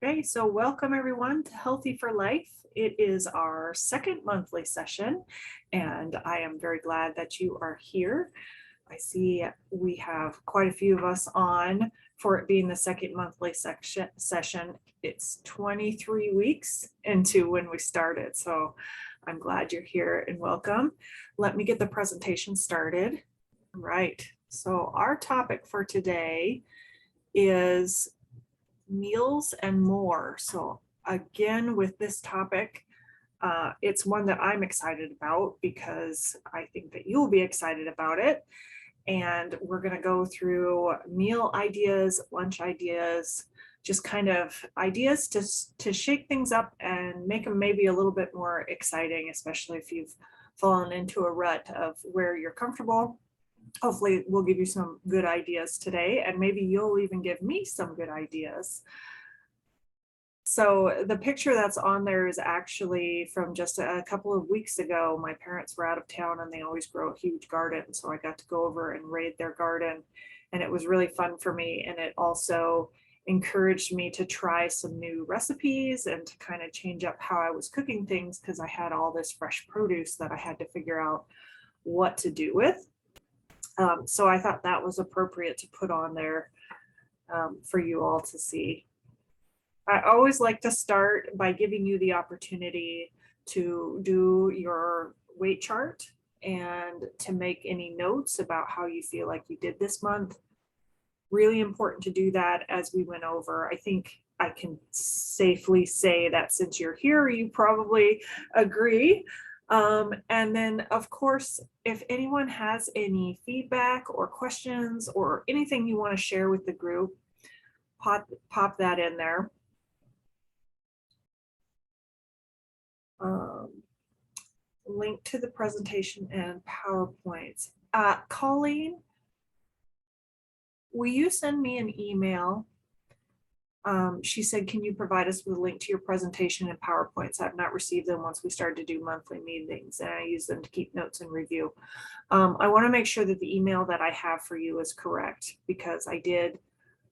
Okay, so welcome everyone to Healthy for Life. It is our second monthly session, and I am very glad that you are here. I see we have quite a few of us on for it being the second monthly session. It's 23 weeks into when we started, so I'm glad you're here and welcome. Let me get the presentation started. All right, so our topic for today is meals and more. So again, with this topic, it's one that I'm excited about because I think that you'll be excited about it. And we're going to go through meal ideas, lunch ideas, just kind of ideas to shake things up and make them maybe a little bit more exciting, especially if you've fallen into a rut of where you're comfortable. Hopefully we'll give you some good ideas today, and maybe you'll even give me some good ideas. So the picture that's on there is actually from just a couple of weeks ago. My parents were out of town and they always grow a huge garden. So I got to go over and raid their garden, and it was really fun for me. And it also encouraged me to try some new recipes and to kind of change up how I was cooking things, because I had all this fresh produce that I had to figure out what to do with. So I thought that was appropriate to put on there for you all to see. I always like to start by giving you the opportunity to do your weight chart and to make any notes about how you feel like you did this month. Really important to do that as we went over. I think I can safely say that since you're here, you probably agree. And then, of course, if anyone has any feedback or questions or anything you want to share with the group, pop that in there. Link to the presentation and PowerPoints. Colleen, will you send me an email? She said, can you provide us with a link to your presentation and PowerPoints? I've not received them once we started to do monthly meetings, and I use them to keep notes and review. I want to make sure that the email that I have for you is correct, because I did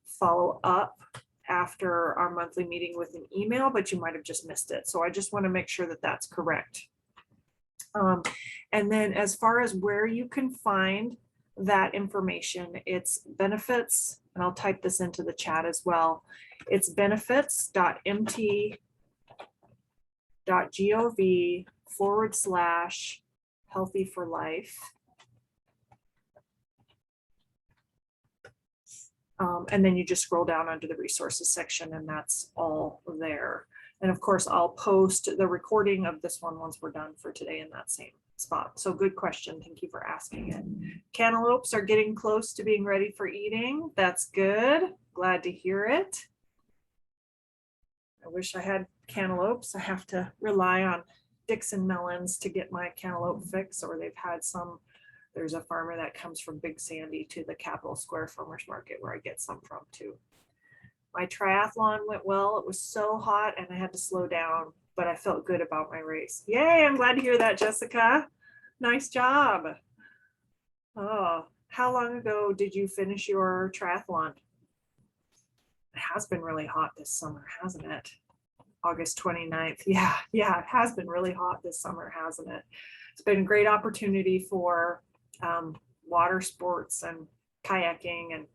follow up after our monthly meeting with an email, but you might have just missed it. So I just want to make sure that that's correct. And then as far as where you can find that information, it's benefits, and I'll type this into the chat as well. It's benefits.mt.gov/healthy for life. And then you just scroll down under the resources section, and that's all there. And of course, I'll post the recording of this one once we're done for today in that same spot. So good question. Thank you for asking it. Cantaloupes are getting close to being ready for eating. That's good. Glad to hear it. I wish I had cantaloupes. I have to rely on Dixon melons to get my cantaloupe fix, or they've had some. There's a farmer that comes from Big Sandy to the Capitol Square Farmers Market where I get some from too. My triathlon went well. It was so hot and I had to slow down, but I felt good about my race. Yay, I'm glad to hear that, Jessica. Nice job. Oh, how long ago did you finish your triathlon? It has been really hot this summer, hasn't it? August 29th. Yeah, it has been really hot this summer, hasn't it? It's been a great opportunity for water sports and kayaking and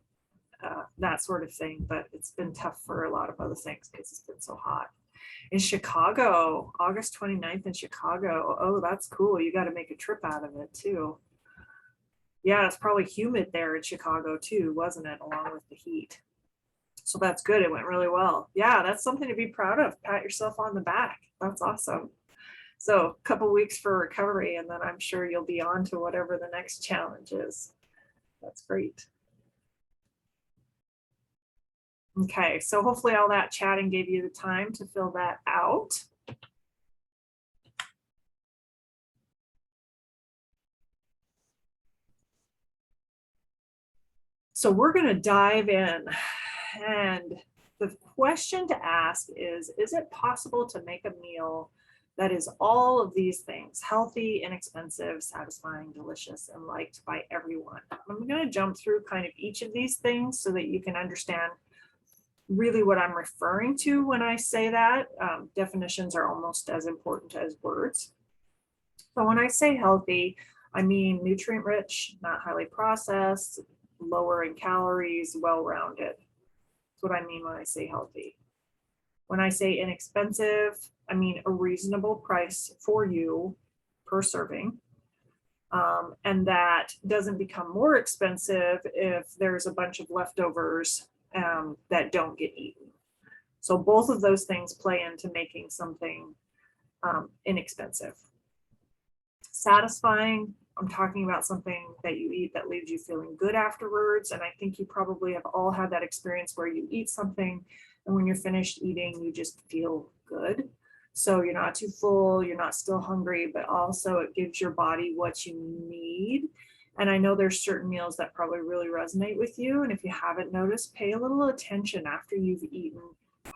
that sort of thing, but it's been tough for a lot of other things because it's been so hot. In Chicago, August 29th in Chicago. Oh, that's cool. You got to make a trip out of it too. Yeah, it's probably humid there in Chicago too, wasn't it, along with the heat? So that's good. It went really well. Yeah, that's something to be proud of. Pat yourself on the back. That's awesome. So a couple weeks for recovery, and then I'm sure you'll be on to whatever the next challenge is. That's great. Okay, so hopefully all that chatting gave you the time to fill that out. So we're going to dive in, and the question to ask is it possible to make a meal that is all of these things: healthy, inexpensive, satisfying, delicious, and liked by everyone? I'm going to jump through kind of each of these things so that you can understand really what I'm referring to when I say that. Definitions are almost as important as words. So when I say healthy, I mean nutrient rich, not highly processed, lower in calories, well-rounded. That's what I mean when I say healthy. When I say inexpensive, I mean a reasonable price for you per serving. And that doesn't become more expensive if there's a bunch of leftovers that don't get eaten. So both of those things play into making something inexpensive. Satisfying, I'm talking about something that you eat that leaves you feeling good afterwards. And I think you probably have all had that experience where you eat something and when you're finished eating, you just feel good. So you're not too full, you're not still hungry, but also it gives your body what you need. And I know there's certain meals that probably really resonate with you. And if you haven't noticed, pay a little attention after you've eaten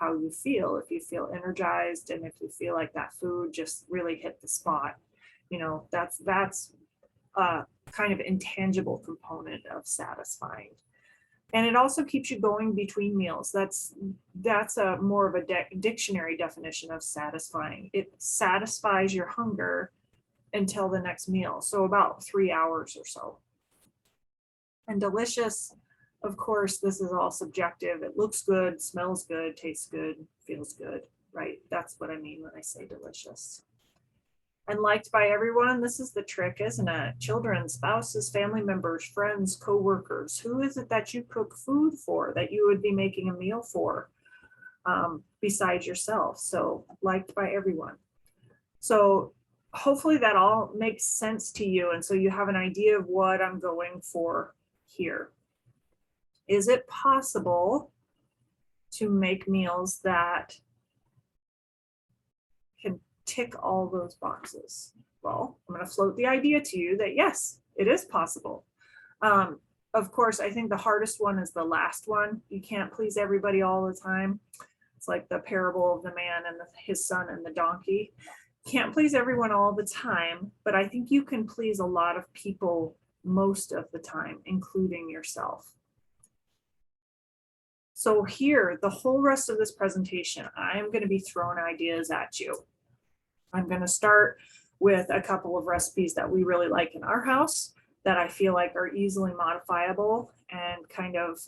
how you feel. If you feel energized and if you feel like that food just really hit the spot, you know, that's a kind of intangible component of satisfying. And it also keeps you going between meals. That's a more of a dictionary definition of satisfying. It satisfies your hunger until the next meal. So about 3 hours or so. And delicious, of course, this is all subjective. It looks good, smells good, tastes good, feels good, right? That's what I mean when I say delicious. And liked by everyone, this is the trick, isn't it? Children, spouses, family members, friends, co-workers. Who is it that you cook food for, that you would be making a meal for besides yourself? So liked by everyone. So hopefully that all makes sense to you. And so you have an idea of what I'm going for here. Is it possible to make meals that can tick all those boxes? Well, I'm going to float the idea to you that yes, it is possible. Of course, I think the hardest one is the last one. You can't please everybody all the time. It's like the parable of the man and his son and the donkey. Can't please everyone all the time, but I think you can please a lot of people most of the time, including yourself. So here, the whole rest of this presentation, I'm going to be throwing ideas at you. I'm going to start with a couple of recipes that we really like in our house that I feel like are easily modifiable and kind of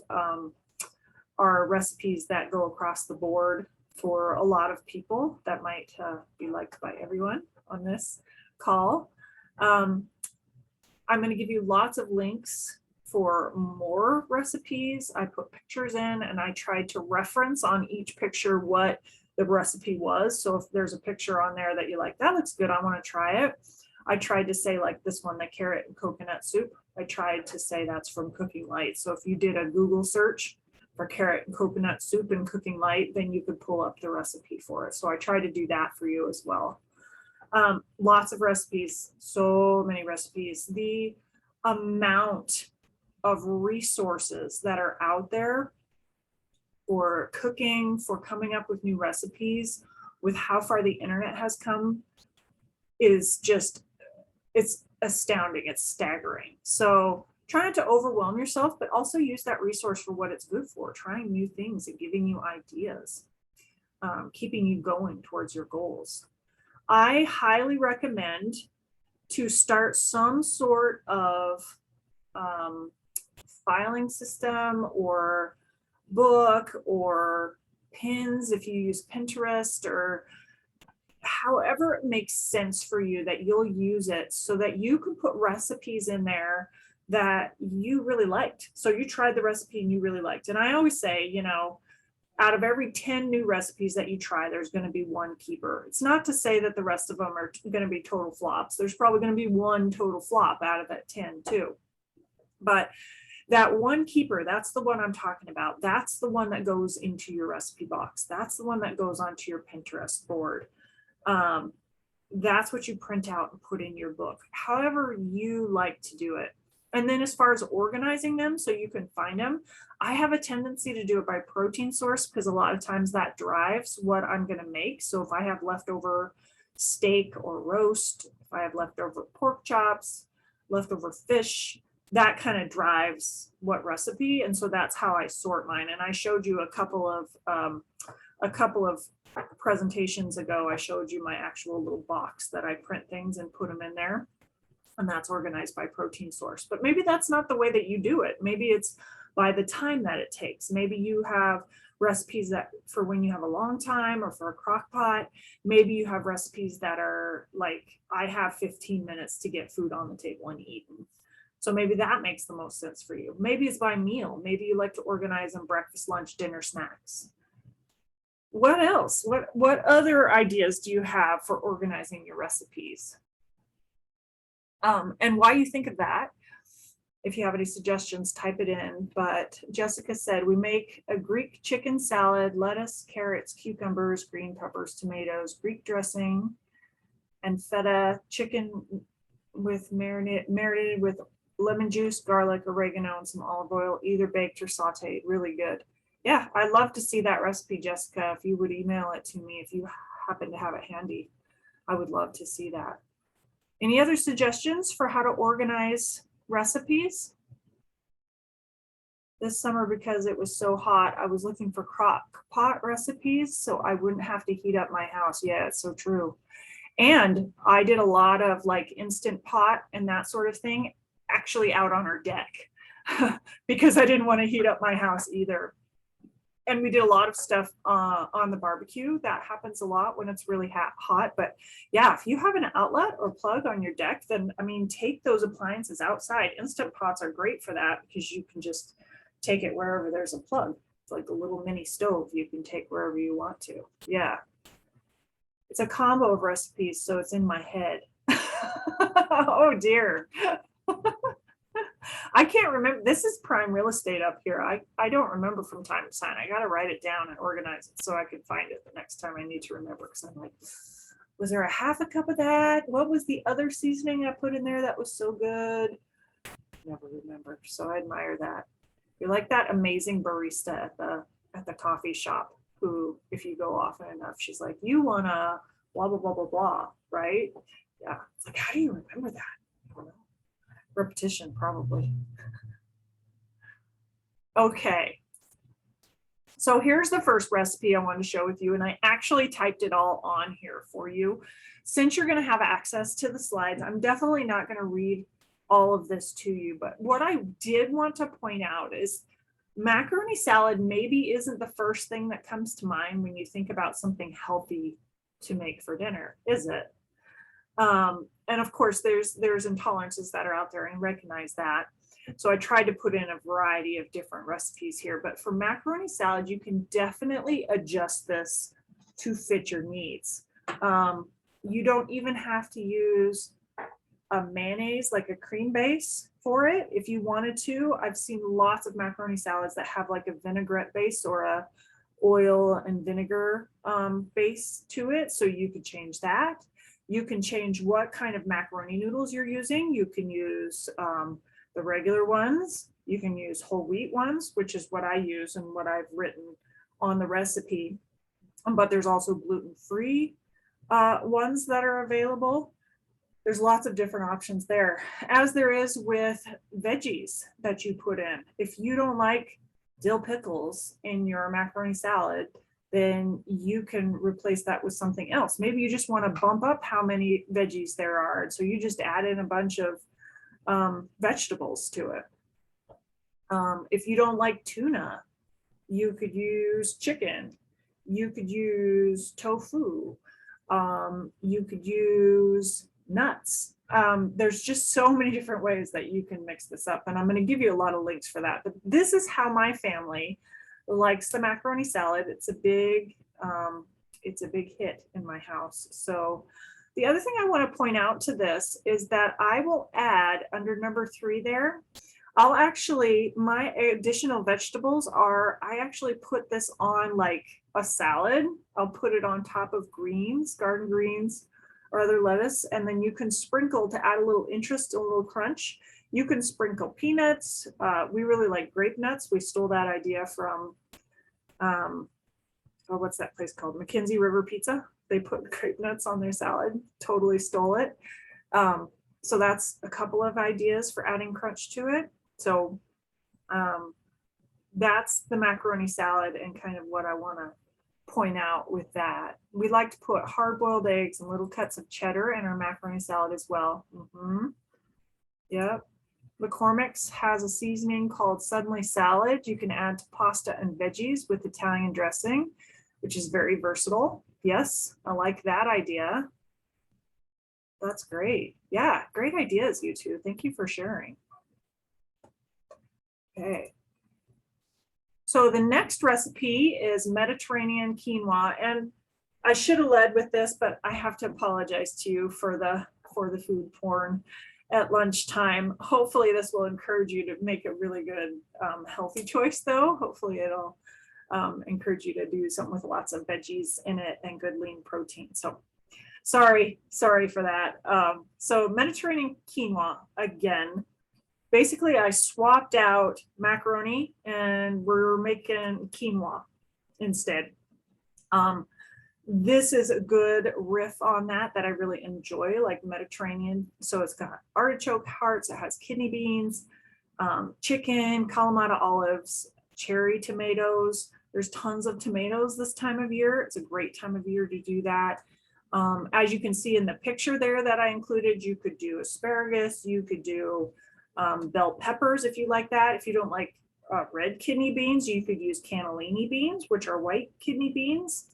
are recipes that go across the board for a lot of people that might be liked by everyone on this call. I'm going to give you lots of links for more recipes. I put pictures in and I tried to reference on each picture what the recipe was. So if there's a picture on there that you like, that looks good, I want to try it. I tried to say like this one, the carrot and coconut soup. I tried to say that's from Cooking Light. So if you did a Google search for carrot and coconut soup and Cooking Light, then you could pull up the recipe for it. So I try to do that for you as well. Lots of recipes, so many recipes. The amount of resources that are out there for cooking, for coming up with new recipes, with how far the internet has come is just, it's astounding, it's staggering. So try not to overwhelm yourself, but also use that resource for what it's good for, trying new things and giving you ideas, keeping you going towards your goals. I highly recommend to start some sort of filing system or book or pins if you use Pinterest, or however it makes sense for you that you'll use it so that you can put recipes in there that you really liked. So you tried the recipe and you really liked. And I always say, you know, out of every 10 new recipes that you try, there's going to be one keeper. It's not to say that the rest of them are going to be total flops. There's probably going to be one total flop out of that 10 too. But that one keeper, that's the one I'm talking about. That's the one that goes into your recipe box. That's the one that goes onto your Pinterest board. That's what you print out and put in your book, however you like to do it. And then as far as organizing them so you can find them, I have a tendency to do it by protein source because a lot of times that drives what I'm going to make. So if I have leftover steak or roast, if I have leftover pork chops, leftover fish, that kind of drives what recipe. And so that's how I sort mine. And I showed you a couple of presentations ago, I showed you my actual little box that I print things and put them in there. And that's organized by protein source. But maybe that's not the way that you do it. Maybe it's by the time that it takes. Maybe you have recipes that for when you have a long time, or for a crock pot. Maybe you have recipes that are like, I have 15 minutes to get food on the table and eaten. So maybe that makes the most sense for you. Maybe it's by meal. Maybe you like to organize them breakfast, lunch, dinner, snacks. What else? What other ideas do you have for organizing your recipes? And why you think of that? If you have any suggestions, type it in. But Jessica said, we make a Greek chicken salad, lettuce, carrots, cucumbers, green peppers, tomatoes, Greek dressing, and feta chicken with marinated with lemon juice, garlic, oregano, and some olive oil, either baked or sauteed. Really good. Yeah, I'd love to see that recipe, Jessica. If you would email it to me, if you happen to have it handy, I would love to see that. Any other suggestions for how to organize recipes? This summer, because it was so hot, I was looking for crock pot recipes so I wouldn't have to heat up my house. Yeah, it's so true. And I did a lot of like Instant Pot and that sort of thing, actually out on our deck because I didn't want to heat up my house either. And we did a lot of stuff on the barbecue. That happens a lot when it's really hot. But yeah, if you have an outlet or plug on your deck, then I mean, take those appliances outside. Instant Pots are great for that because you can just take it wherever there's a plug. It's like a little mini stove you can take wherever you want to. Yeah. It's a combo of recipes, so it's in my head. Oh dear. I can't remember. This is prime real estate up here. I don't remember from time to time. I got to write it down and organize it so I can find it the next time I need to remember. Because I'm like, was there a half a cup of that? What was the other seasoning I put in there that was so good? Never remember. So I admire that. You're like that amazing barista at the coffee shop who, if you go often enough, she's like, you want to blah, blah, blah, blah, blah, right? Yeah. It's like, how do you remember that? I don't know. Repetition, probably. Okay. So here's the first recipe I want to share with you, and I actually typed it all on here for you. Since you're going to have access to the slides, I'm definitely not going to read all of this to you, but what I did want to point out is macaroni salad maybe isn't the first thing that comes to mind when you think about something healthy to make for dinner, is it? And of course, there's intolerances that are out there, and recognize that. So I tried to put in a variety of different recipes here, but for macaroni salad, you can definitely adjust this to fit your needs. You don't even have to use a mayonnaise, like a cream base for it. If you wanted to, I've seen lots of macaroni salads that have like a vinaigrette base or a oil and vinegar base to it. So you could change that. You can change what kind of macaroni noodles you're using. You can use the regular ones. You can use whole wheat ones, which is what I use and what I've written on the recipe. But there's also gluten-free ones that are available. There's lots of different options there, as there is with veggies that you put in. If you don't like dill pickles in your macaroni salad, then you can replace that with something else. Maybe you just want to bump up how many veggies there are. So you just add in a bunch of vegetables to it. If you don't like tuna, you could use chicken. You could use tofu. You could use nuts. There's just so many different ways that you can mix this up, and I'm going to give you a lot of links for that. But this is how my family likes the macaroni salad. It's a big hit in my house. So the other thing I want to point out to this is that I will add under number 3 there, I'll actually, my additional vegetables are, I actually put this on like a salad. I'll put it on top of greens, garden greens, or other lettuce, and then you can sprinkle to add a little interest, a little crunch. You can sprinkle peanuts. We really like grape nuts. We stole that idea from, what's that place called? McKenzie River Pizza. They put grape nuts on their salad. Totally stole it. So that's a couple of ideas for adding crunch to it. So that's the macaroni salad and kind of what I want to point out with that. We like to put hard-boiled eggs and little cuts of cheddar in our macaroni salad as well. Yep. McCormick's has a seasoning called Suddenly Salad. You can add to pasta and veggies with Italian dressing, which is very versatile. Yes, I like that idea. That's great. Yeah, great ideas, you two. Thank you for sharing. Okay. So the next recipe is Mediterranean quinoa, and I should have led with this, but I have to apologize to you for the food porn at lunchtime. Hopefully this will encourage you to make a really good healthy choice though. Hopefully it'll encourage you to do something with lots of veggies in it and good lean protein. So sorry for that. So Mediterranean quinoa, again, basically I swapped out macaroni and we're making quinoa instead. This is a good riff on that I really enjoy, like Mediterranean. So it's got artichoke hearts, it has kidney beans, chicken, Kalamata olives, cherry tomatoes. There's tons of tomatoes this time of year. It's a great time of year to do that. As you can see in the picture there that I included, you could do asparagus, you could do bell peppers if you like that. If you don't like red kidney beans, you could use cannellini beans, which are white kidney beans.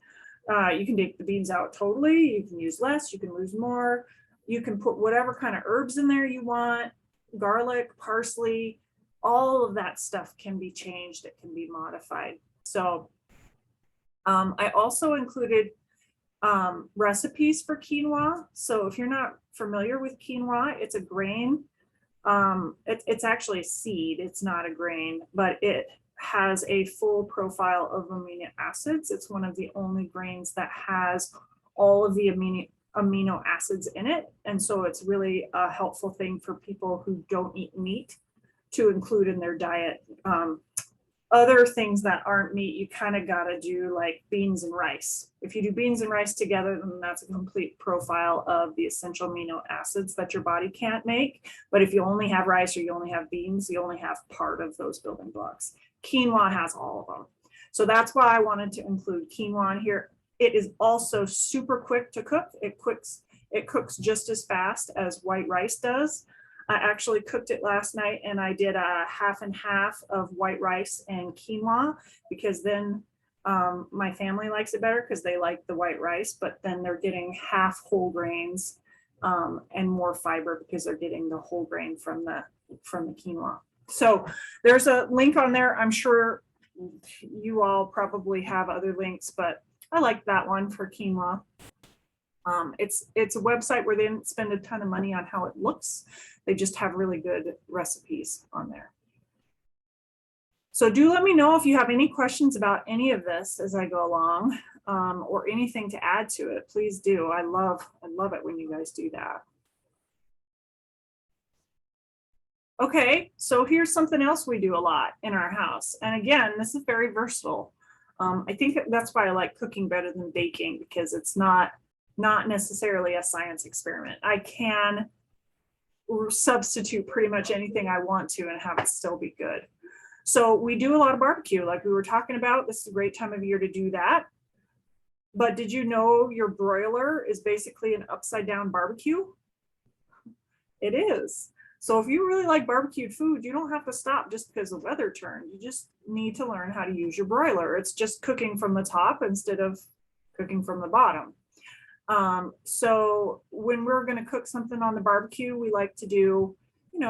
You can take the beans out totally. You can use less, you can lose more. You can put whatever kind of herbs in there you want, garlic, parsley, all of that stuff can be changed, it can be modified. So I also included recipes for quinoa. So if you're not familiar with quinoa, it's a grain. It's actually a seed, it's not a grain, but it has a full profile of amino acids. It's one of the only grains that has all of the amino acids in it. And so it's really a helpful thing for people who don't eat meat to include in their diet. Other things that aren't meat, you kind of got to do like beans and rice. If you do beans and rice together, then that's a complete profile of the essential amino acids that your body can't make. But if you only have rice or you only have beans, you only have part of those building blocks. Quinoa has all of them. So that's why I wanted to include quinoa in here. It is also super quick to cook. It cooks just as fast as white rice does. I actually cooked it last night and I did a half and half of white rice and quinoa because then my family likes it better because they like the white rice, but then they're getting half whole grains and more fiber because they're getting the whole grain from the quinoa. So there's a link on there. I'm sure you all probably have other links, but I like that one for quinoa. It's a website where they didn't spend a ton of money on how it looks. They just have really good recipes on there. So do let me know if you have any questions about any of this as I go along, or anything to add to it. Please do. I love it when you guys do that. Okay, so here's something else we do a lot in our house. And again, this is very versatile. I think that's why I like cooking better than baking, because it's not necessarily a science experiment. I can substitute pretty much anything I want to and have it still be good. So we do a lot of barbecue, like we were talking about. This is a great time of year to do that. But did you know your broiler is basically an upside down barbecue? It is. So if you really like barbecued food, you don't have to stop just because the weather turned. You just need to learn how to use your broiler. It's just cooking from the top instead of cooking from the bottom. So when we're going to cook something on the barbecue, we like to do,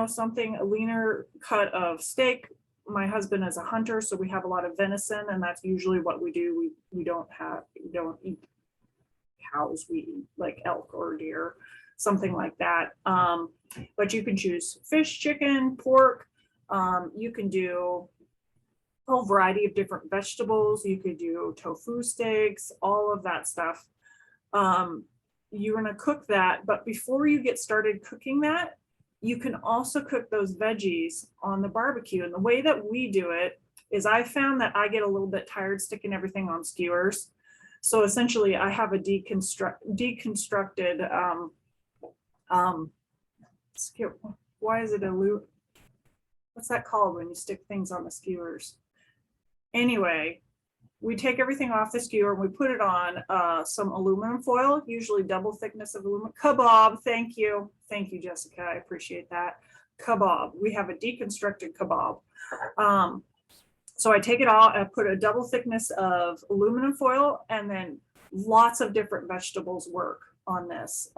something, a leaner cut of steak. My husband is a hunter, so we have a lot of venison, and that's usually what we do. We don't eat cows, we eat like elk or deer, something like that. But you can choose fish, chicken, pork. You can do a whole variety of different vegetables. You could do tofu steaks, all of that stuff. You're going to cook that, but before you get started cooking that, you can also cook those veggies on the barbecue. And the way that we do it is I found that I get a little bit tired sticking everything on skewers. So essentially I have a deconstructed Why is it what's that called when you stick things on the skewers? Anyway, we take everything off the skewer and we put it on some aluminum foil, usually double thickness of aluminum. Kebab, thank you. Thank you, Jessica, I appreciate that. Kebab, we have a deconstructed kebab. So I take it all, I put a double thickness of aluminum foil, and then lots of different vegetables work on this.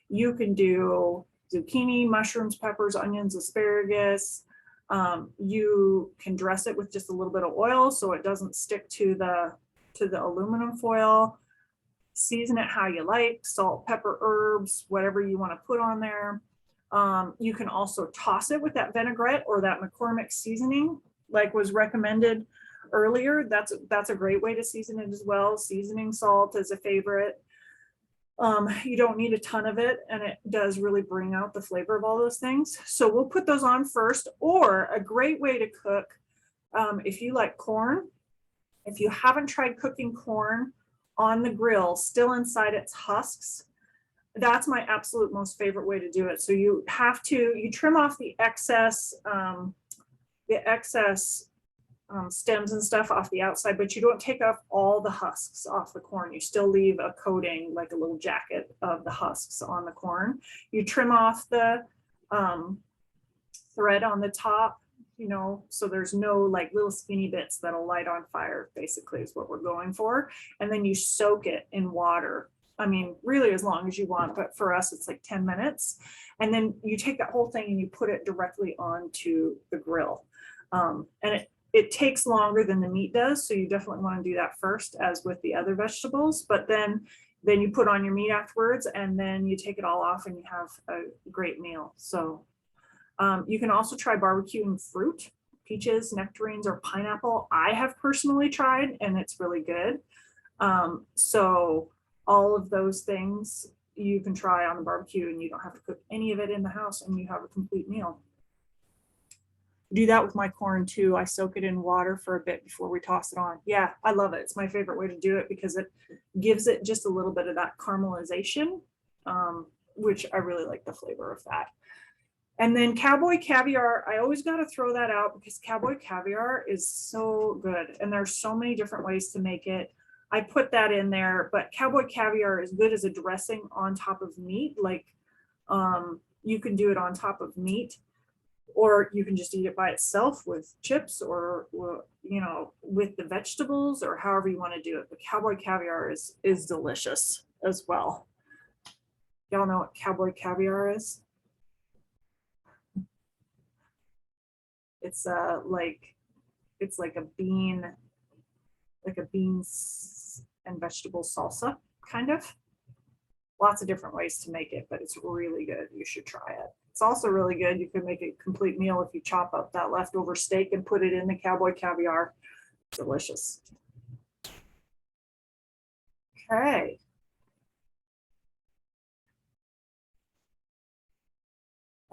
You can do zucchini, mushrooms, peppers, onions, asparagus. You can dress it with just a little bit of oil so it doesn't stick to the aluminum foil. Season it how you like, salt, pepper, herbs, whatever you want to put on there. You can also toss it with that vinaigrette or that McCormick seasoning, like was recommended earlier. That's a great way to season it as well. Seasoning salt is a favorite. You don't need a ton of it, and it does really bring out the flavor of all those things. So we'll put those on first. Or a great way to cook, if you like corn, if you haven't tried cooking corn on the grill still inside its husks, that's my absolute most favorite way to do it. So you trim off the excess stems and stuff off the outside, but you don't take off all the husks off the corn. You still leave a coating, like a little jacket of the husks on the corn. You trim off the thread on the top, so there's no like little skinny bits that'll light on fire, basically is what we're going for. And then you soak it in water. I mean, really as long as you want, but for us, it's like 10 minutes. And then you take that whole thing and you put it directly onto the grill. And it takes longer than the meat does, so you definitely want to do that first, as with the other vegetables. But then you put on your meat afterwards, and then you take it all off, and you have a great meal. So you can also try barbecuing fruit, peaches, nectarines, or pineapple. I have personally tried, and it's really good. So all of those things you can try on the barbecue, and you don't have to cook any of it in the house, and you have a complete meal. Do that with my corn too. I soak it in water for a bit before we toss it on. Yeah, I love it. It's my favorite way to do it because it gives it just a little bit of that caramelization, which I really like the flavor of that. And then cowboy caviar, I always got to throw that out because cowboy caviar is so good. And there's so many different ways to make it. I put that in there, but cowboy caviar is good as a dressing on top of meat. Like you can do it on top of meat, or you can just eat it by itself with chips, or with the vegetables, or however you want to do it. But cowboy caviar is delicious as well. Y'all know what cowboy caviar is? It's like a beans and vegetable salsa, kind of. Lots of different ways to make it, but it's really good. You should try it. It's also really good. You can make a complete meal if you chop up that leftover steak and put it in the cowboy caviar. Delicious. Okay.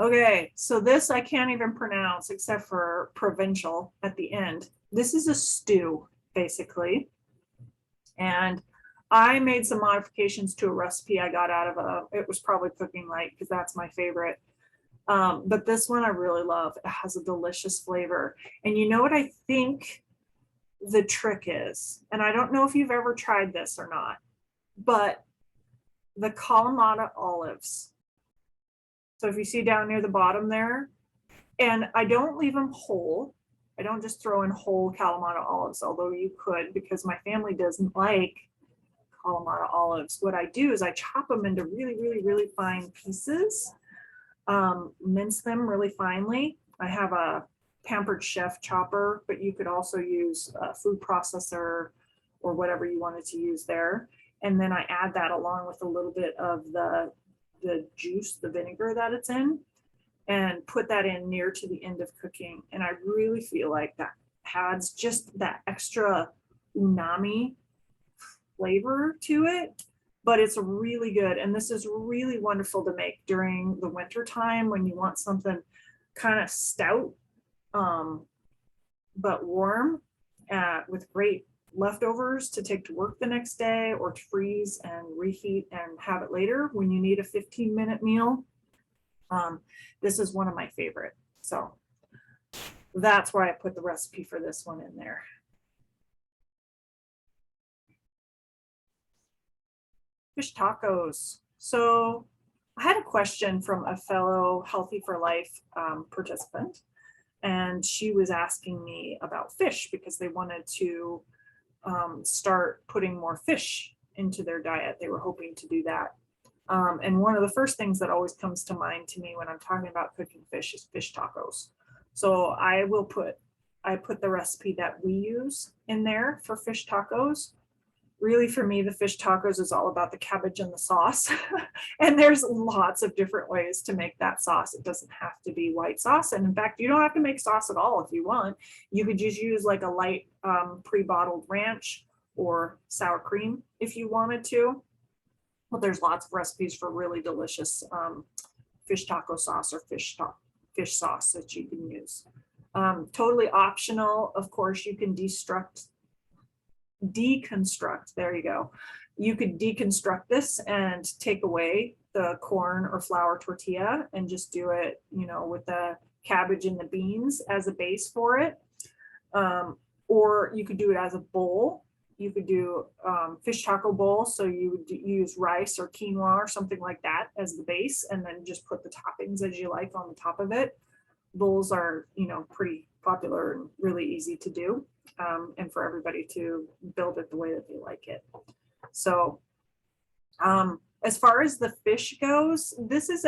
Okay, so this I can't even pronounce except for Provencal at the end. This is a stew, basically. And I made some modifications to a recipe I got out of it was probably Cooking Light, because that's my favorite. But this one I really love. It has a delicious flavor. And you know what I think the trick is? And I don't know if you've ever tried this or not, but the Kalamata olives. So if you see down near the bottom there, and I don't leave them whole. I don't just throw in whole Kalamata olives, although you could, because my family doesn't like Kalamata olives. What I do is I chop them into really, really, really fine pieces, mince them really finely. I have a Pampered Chef chopper, but you could also use a food processor or whatever you wanted to use there. And then I add that along with a little bit of the juice, the vinegar that it's in, and put that in near to the end of cooking. And I really feel like that adds just that extra umami flavor to it, but it's really good. And this is really wonderful to make during the winter time when you want something kind of stout, but warm, with great leftovers to take to work the next day, or to freeze and reheat and have it later when you need a 15-minute meal. This is one of my favorite. So that's why I put the recipe for this one in there. Fish tacos. So I had a question from a fellow Healthy for Life participant, and she was asking me about fish because they wanted to start putting more fish into their diet. They were hoping to do that. And one of the first things that always comes to mind to me when I'm talking about cooking fish is fish tacos. So I put the recipe that we use in there for fish tacos. Really, for me, the fish tacos is all about the cabbage and the sauce. And there's lots of different ways to make that sauce. It doesn't have to be white sauce. And in fact, you don't have to make sauce at all if you want. You could just use like a light pre-bottled ranch or sour cream if you wanted to. But there's lots of recipes for really delicious fish taco sauce or fish sauce that you can use. Totally optional. Of course, you can deconstruct, there you go. You could deconstruct this and take away the corn or flour tortilla and just do it, you know, with the cabbage and the beans as a base for it. Or you could do it as a bowl. You could do fish taco bowl. So you would use rice or quinoa or something like that as the base, and then just put the toppings as you like on the top of it. Bowls are, you know, pretty popular and really easy to do, and for everybody to build it the way that they like it. So as far as the fish goes, this is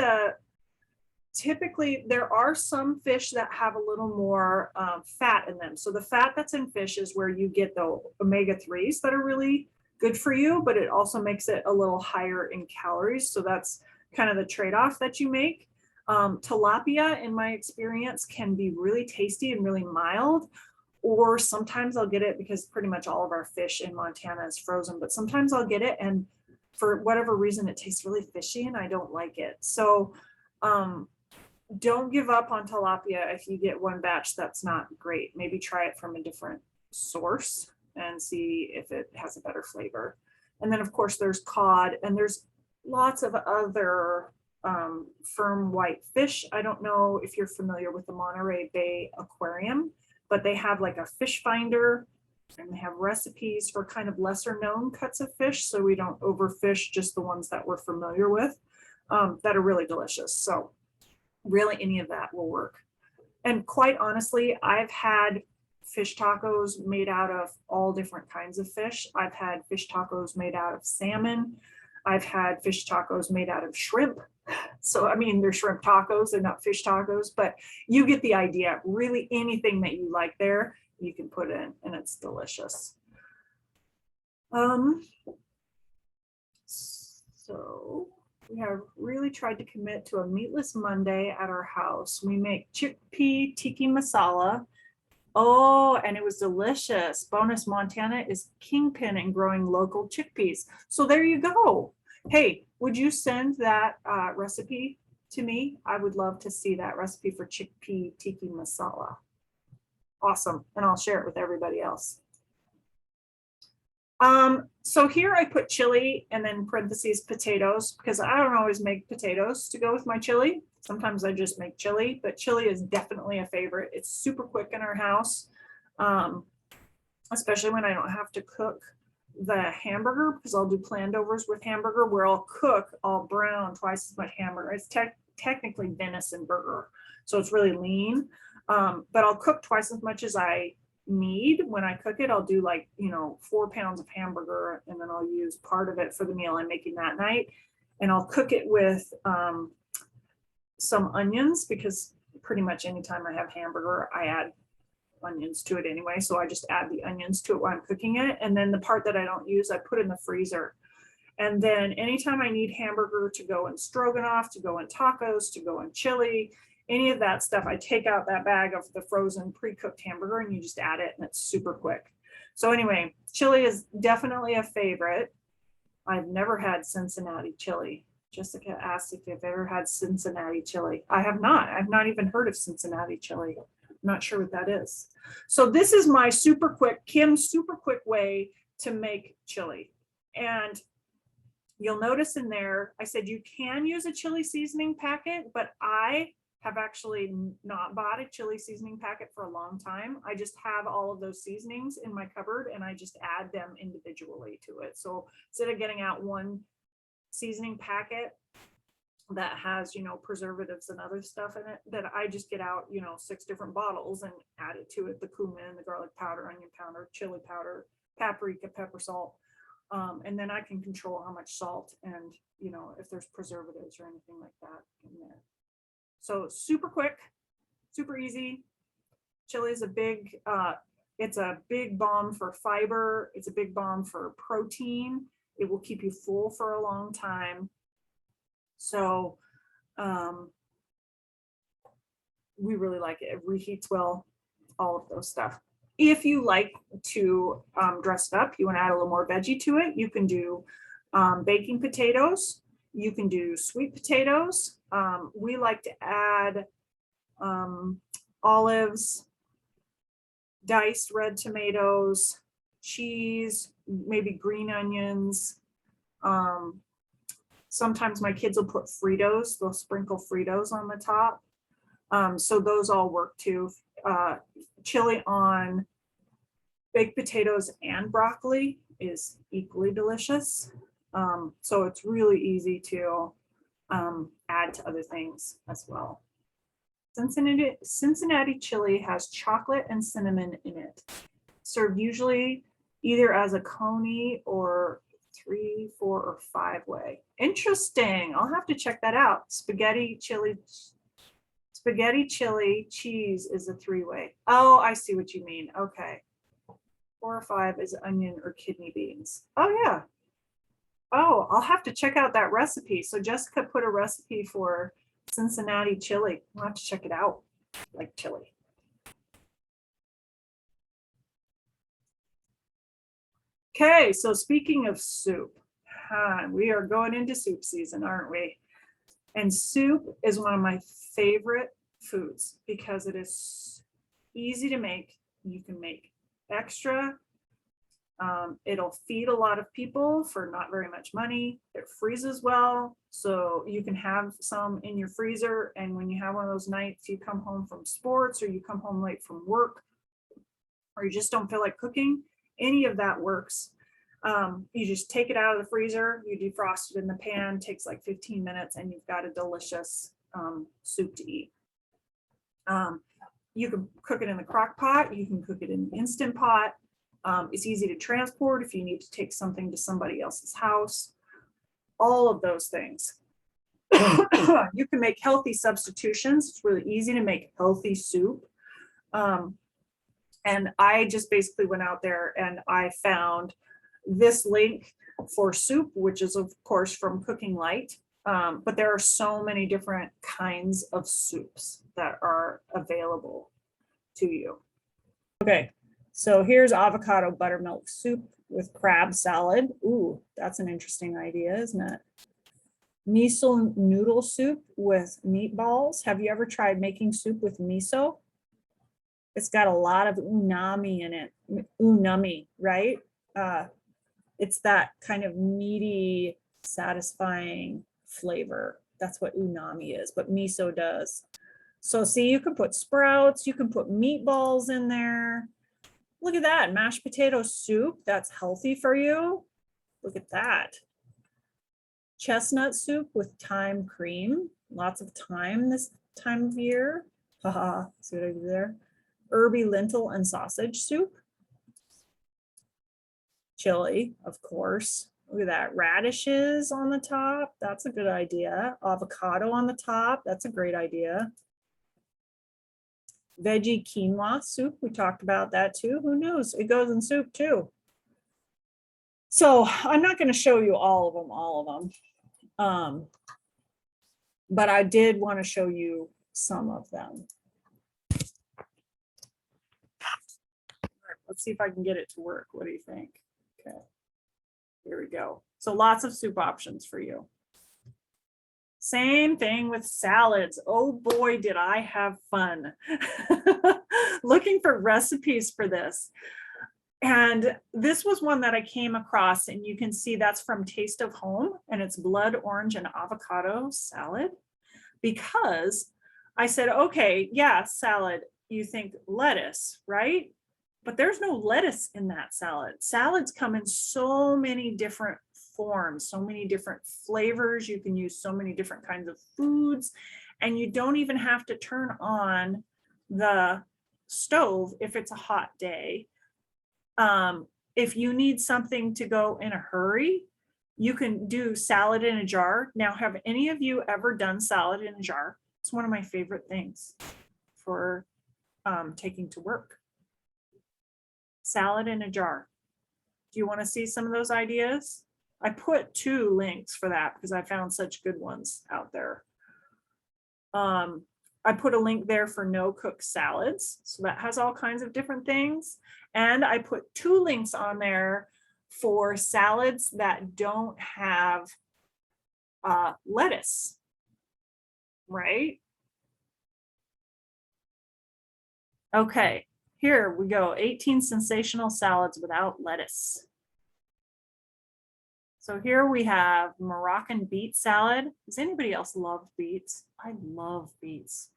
typically there are some fish that have a little more fat in them. So the fat that's in fish is where you get the omega-3s that are really good for you, but it also makes it a little higher in calories. So that's kind of the trade-off that you make. Tilapia, in my experience, can be really tasty and really mild, or sometimes I'll get it because pretty much all of our fish in Montana is frozen, but sometimes I'll get it and for whatever reason it tastes really fishy and I don't like it. So don't give up on tilapia if you get one batch that's not great. Maybe try it from a different source and see if it has a better flavor. And then of course there's cod, and there's lots of other firm white fish. I don't know if you're familiar with the Monterey Bay Aquarium, but they have like a fish finder, and they have recipes for kind of lesser known cuts of fish, so we don't overfish just the ones that we're familiar with, that are really delicious. So really any of that will work. And quite honestly, I've had fish tacos made out of all different kinds of fish. I've had fish tacos made out of salmon. I've had fish tacos made out of shrimp. So, I mean, they're shrimp tacos, they're not fish tacos, but you get the idea. Really anything that you like there, you can put in, and it's delicious. So we have really tried to commit to a meatless Monday at our house. We make chickpea tiki masala. Oh, and it was delicious. Bonus, Montana is kingpin in growing local chickpeas. So there you go. Hey, would you send that recipe to me? I would love to see that recipe for chickpea tiki masala. Awesome. And I'll share it with everybody else. So here I put chili and then parentheses potatoes, because I don't always make potatoes to go with my chili. Sometimes I just make chili, but chili is definitely a favorite. It's super quick in our house, especially when I don't have to cook the hamburger, because I'll do plandovers with hamburger where I'll brown twice as much hamburger. It's technically venison burger, so it's really lean, but I'll cook twice as much as I need. When I cook it, I'll do like 4 pounds of hamburger, and then I'll use part of it for the meal I'm making that night, and I'll cook it with some onions, because pretty much anytime I have hamburger I add onions to it anyway, so I just add the onions to it while I'm cooking it, and then the part that I don't use I put in the freezer. And then anytime I need hamburger to go in stroganoff, to go in tacos, to go in chili, any of that stuff, I take out that bag of the frozen pre-cooked hamburger and you just add it, and it's super quick. So anyway, chili is definitely a favorite. I've never had Cincinnati chili. Jessica asked if you've ever had Cincinnati chili. I have not. I've not even heard of Cincinnati chili. I'm not sure what that is. So this is my Kim's super quick way to make chili. And You'll notice in there, I said you can use a chili seasoning packet, but I have actually not bought a chili seasoning packet for a long time. I just have all of those seasonings in my cupboard and I just add them individually to it. So instead of getting out one seasoning packet that has, preservatives and other stuff in it, that I just get out, 6 different bottles and add it to it, the cumin, the garlic powder, onion powder, chili powder, paprika, pepper, salt. And then I can control how much salt and, if there's preservatives or anything like that in there. So super quick, super easy. Chili is it's a big bomb for fiber. It's a big bomb for protein. It will keep you full for a long time. So we really like it. It reheats well, all of those stuff. If you like to dress it up, you want to add a little more veggie to it, you can do baking potatoes. You can do sweet potatoes. We like to add olives, diced red tomatoes, cheese, maybe green onions. Sometimes my kids will put Fritos, they'll sprinkle Fritos on the top. So those all work too. Chili on baked potatoes and broccoli is equally delicious. So it's really easy to add to other things as well. Cincinnati chili has chocolate and cinnamon in it. Served usually either as a coney or 3, 4, or 5 way. Interesting. I'll have to check that out. Spaghetti chili cheese is a 3-way. Oh, I see what you mean. Okay. 4 or 5 is onion or kidney beans. Oh yeah. Oh, I'll have to check out that recipe. So Jessica put a recipe for Cincinnati chili. I'll have to check it out. Like chili. Okay, so speaking of soup, we are going into soup season, aren't we? And soup is one of my favorite foods because it is easy to make. You can make extra. It'll feed a lot of people for not very much money. It freezes well, so you can have some in your freezer. And when you have one of those nights, you come home from sports or you come home late from work, or you just don't feel like cooking, any of that works. You just take it out of the freezer, you defrost it in the pan, takes like 15 minutes, and you've got a delicious soup to eat. You can cook it in the crock pot, you can cook it in the Instant Pot. It's easy to transport if you need to take something to somebody else's house. All of those things. You can make healthy substitutions. It's really easy to make healthy soup. And I just basically went out there and I found this link for soup, which is of course from Cooking Light. But there are so many different kinds of soups that are available to you. Okay, so here's avocado buttermilk soup with crab salad. Ooh, that's an interesting idea, isn't it? Miso noodle soup with meatballs. Have you ever tried making soup with miso? It's got a lot of umami in it. Umami, right? It's that kind of meaty, satisfying flavor. That's what umami is, but miso does. So see, you can put sprouts, you can put meatballs in there. Look at that, mashed potato soup. That's healthy for you. Look at that. Chestnut soup with thyme cream. Lots of thyme this time of year. Haha, see what I did there? Herby lentil and sausage soup. Chili, of course. Look at that. Radishes on the top. That's a good idea. Avocado on the top. That's a great idea. Veggie quinoa soup. We talked about that too. Who knows? It goes in soup too. So I'm not going to show you all of them. But I did want to show you some of them. Let's see if I can get it to work. What do you think? Okay, here we go. So lots of soup options for you. Same thing with salads. Oh boy, did I have fun looking for recipes for this. And this was one that I came across, and you can see that's from Taste of Home, and it's blood orange and avocado salad. Because I said, okay, yeah, salad, you think lettuce, right? But there's no lettuce in that salad. Salads come in so many different forms, so many different flavors. You can use so many different kinds of foods, and you don't even have to turn on the stove if it's a hot day. If you need something to go in a hurry, you can do salad in a jar. Now, have any of you ever done salad in a jar? It's one of my favorite things for taking to work. Salad in a jar. Do you want to see some of those ideas? I put 2 links for that because I found such good ones out there. I put a link there for no cook salads. So that has all kinds of different things. And I put 2 links on there for salads that don't have lettuce, right? Okay, here we go. 18 sensational salads without lettuce. So here we have Moroccan beet salad. Does anybody else love beets? I love beets.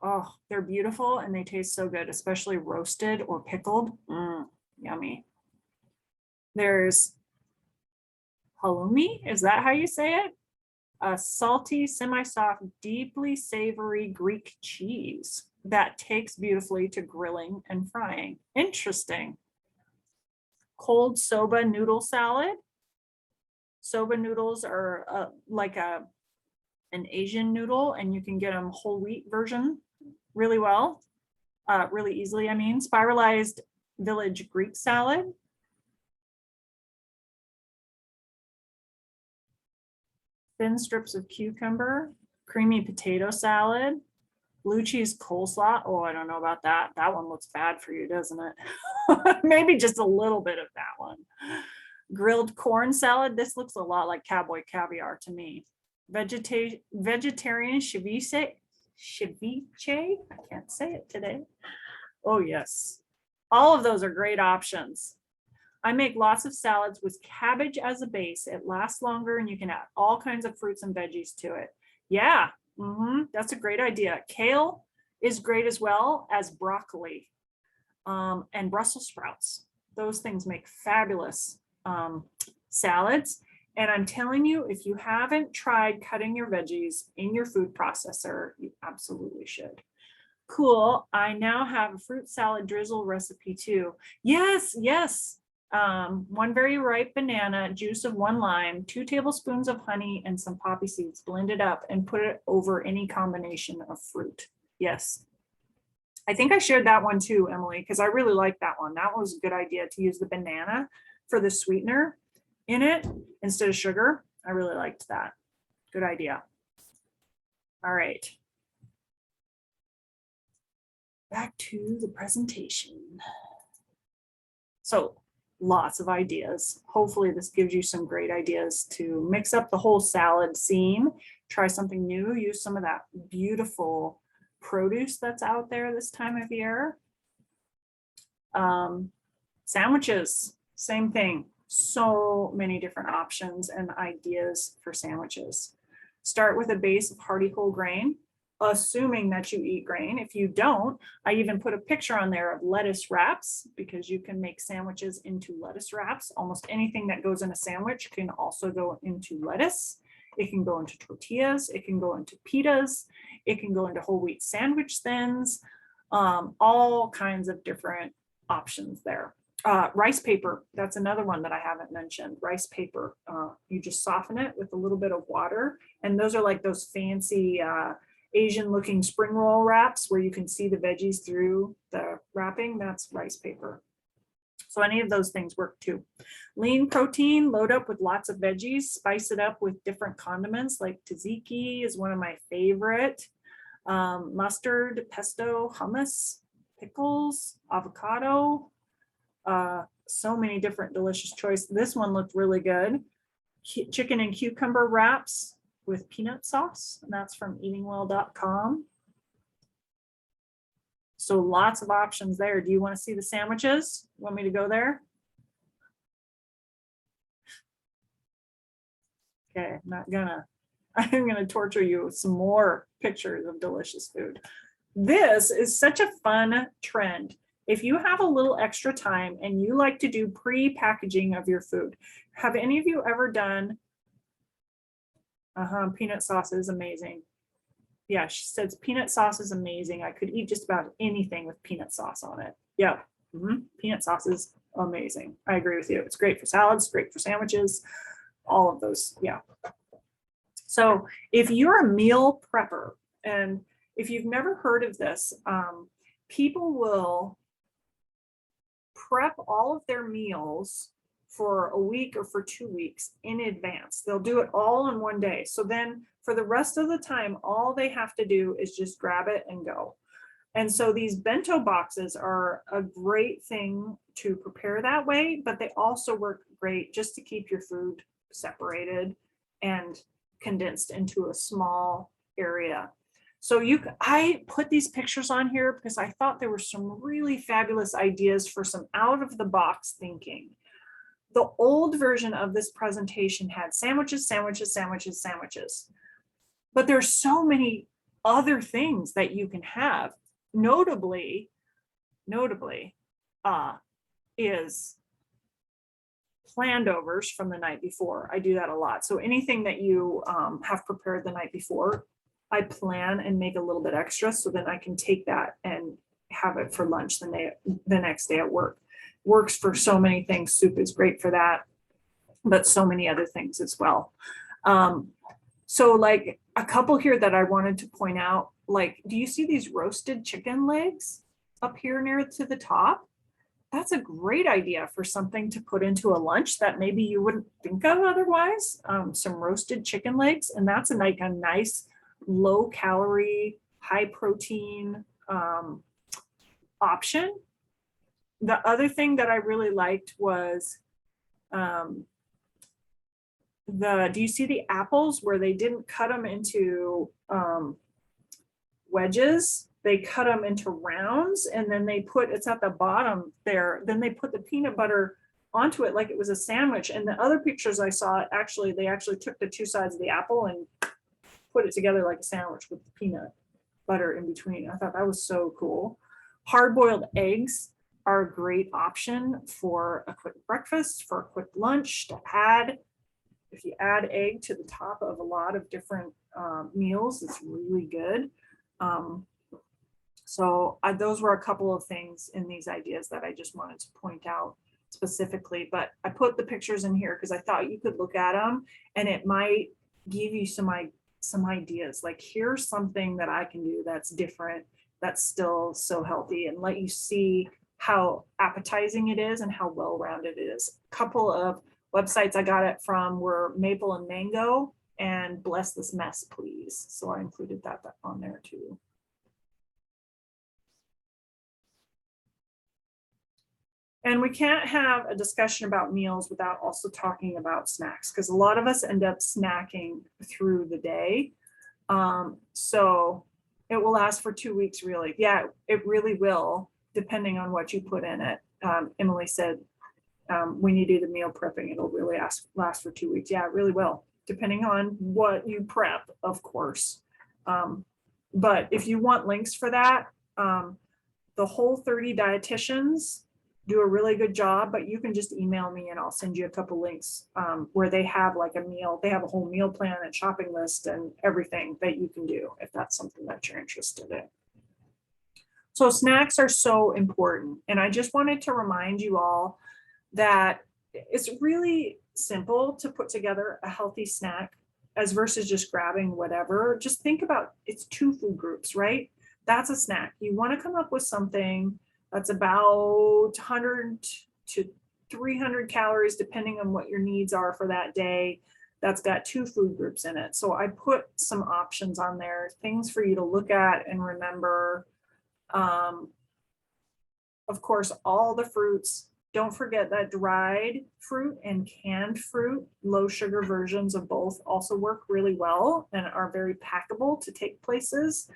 Oh, they're beautiful and they taste so good, especially roasted or pickled. Yummy. There's halloumi. Is that how you say it? A salty, semi-soft, deeply savory Greek cheese that takes beautifully to grilling and frying. Interesting. Cold soba noodle salad. Soba noodles are like an Asian noodle, and you can get them whole wheat version really well, really easily. I mean, spiralized village Greek salad. Thin strips of cucumber, creamy potato salad, blue cheese coleslaw. Oh, I don't know about that. That one looks bad for you, doesn't it? Maybe just a little bit of that one. Grilled corn salad. This looks a lot like cowboy caviar to me. Vegetarian ceviche. I can't say it today. Oh, yes. All of those are great options. I make lots of salads with cabbage as a base. It lasts longer and you can add all kinds of fruits and veggies to it. Yeah, that's a great idea. Kale is great as well as broccoli and Brussels sprouts. Those things make fabulous salads. And I'm telling you, if you haven't tried cutting your veggies in your food processor, you absolutely should. Cool. I now have a fruit salad drizzle recipe too. Yes, yes. 1 very ripe banana, juice of 1 lime, 2 tablespoons of honey, and some poppy seeds. Blend it up and put it over any combination of fruit. Yes. I think I shared that one too, Emily, because I really like that one. That was a good idea to use the banana for the sweetener in it instead of sugar. I really liked that. Good idea. All right. Back to the presentation. So lots of ideas. Hopefully this gives you some great ideas to mix up the whole salad scene, try something new, use some of that beautiful produce that's out there this time of year. Sandwiches, same thing. So many different options and ideas for sandwiches. Start with a base of hearty whole grain, assuming that you eat grain. If you don't, I even put a picture on there of lettuce wraps because you can make sandwiches into lettuce wraps. Almost anything that goes in a sandwich can also go into lettuce. It can go into tortillas. It can go into pitas. It can go into whole wheat sandwich thins. All kinds of different options there. Rice paper, that's another one that I haven't mentioned. Rice paper, you just soften it with a little bit of water. And those are like those fancy Asian looking spring roll wraps where you can see the veggies through the wrapping. That's rice paper. So any of those things work too. Lean protein, load up with lots of veggies, spice it up with different condiments like tzatziki is one of my favorite. Mustard, pesto, hummus, pickles, avocado. So many different delicious choices. This one looked really good. Chicken and cucumber wraps with peanut sauce, and that's from eatingwell.com. So lots of options there. Do you want to see the sandwiches? Want me to go there? Okay, I'm gonna torture you with some more pictures of delicious food. This is such a fun trend. If you have a little extra time and you like to do pre-packaging of your food, have any of you ever done, peanut sauce is amazing. Yeah, she says peanut sauce is amazing. I could eat just about anything with peanut sauce on it. Yeah, peanut sauce is amazing. I agree with you. It's great for salads, great for sandwiches, all of those. Yeah. So if you're a meal prepper, and if you've never heard of this, people will prep all of their meals for a week or for 2 weeks in advance. They'll do it all in one day. So then for the rest of the time, all they have to do is just grab it and go. And so these bento boxes are a great thing to prepare that way, but they also work great just to keep your food separated and condensed into a small area. So I put these pictures on here because I thought there were some really fabulous ideas for some out of the box thinking. The old version of this presentation had sandwiches, sandwiches, sandwiches, sandwiches. But there's so many other things that you can have. Notably, is planned overs from the night before. I do that a lot. So anything that you have prepared the night before, I plan and make a little bit extra so then I can take that and have it for lunch the next day at work. Works for so many things. Soup is great for that, but so many other things as well. So like a couple here that I wanted to point out, like, do you see these roasted chicken legs up here near to the top? That's a great idea for something to put into a lunch that maybe you wouldn't think of otherwise. Some roasted chicken legs, and that's a nice low calorie, high protein option. The other thing that I really liked was do you see the apples where they didn't cut them into wedges? They cut them into rounds, and then it's at the bottom there. Then they put the peanut butter onto it like it was a sandwich. And the other pictures I saw, they actually took the two sides of the apple and put it together like a sandwich with the peanut butter in between. I thought that was so cool. Hard-boiled eggs are a great option for a quick breakfast, for a quick lunch to add. If you add egg to the top of a lot of different meals, it's really good. So those were a couple of things in these ideas that I just wanted to point out specifically, but I put the pictures in here because I thought you could look at them and it might give you some ideas. Like, here's something that I can do that's different, that's still so healthy, and let you see how appetizing it is and how well-rounded it is. A couple of websites I got it from were Maple and Mango and Bless This Mess, Please. So I included that on there too. And we can't have a discussion about meals without also talking about snacks, because a lot of us end up snacking through the day. So it will last for 2 weeks, really. Yeah, it really will, depending on what you put in it. Emily said, when you do the meal prepping, it'll really last for 2 weeks. Yeah, it really will, depending on what you prep, of course. But if you want links for that, the Whole30 dietitians do a really good job, but you can just email me and I'll send you a couple links where they have like a meal, they have a whole meal plan and shopping list and everything that you can do if that's something that you're interested in. So snacks are so important. And I just wanted to remind you all that it's really simple to put together a healthy snack as versus just grabbing whatever. Just think about, it's 2 food groups, right? That's a snack. You want to come up with something that's about 100 to 300 calories, depending on what your needs are for that day. That's got 2 food groups in it. So I put some options on there, things for you to look at and remember. Of course, all the fruits. Don't forget that dried fruit and canned fruit, low sugar versions of both, also work really well and are very packable to take places.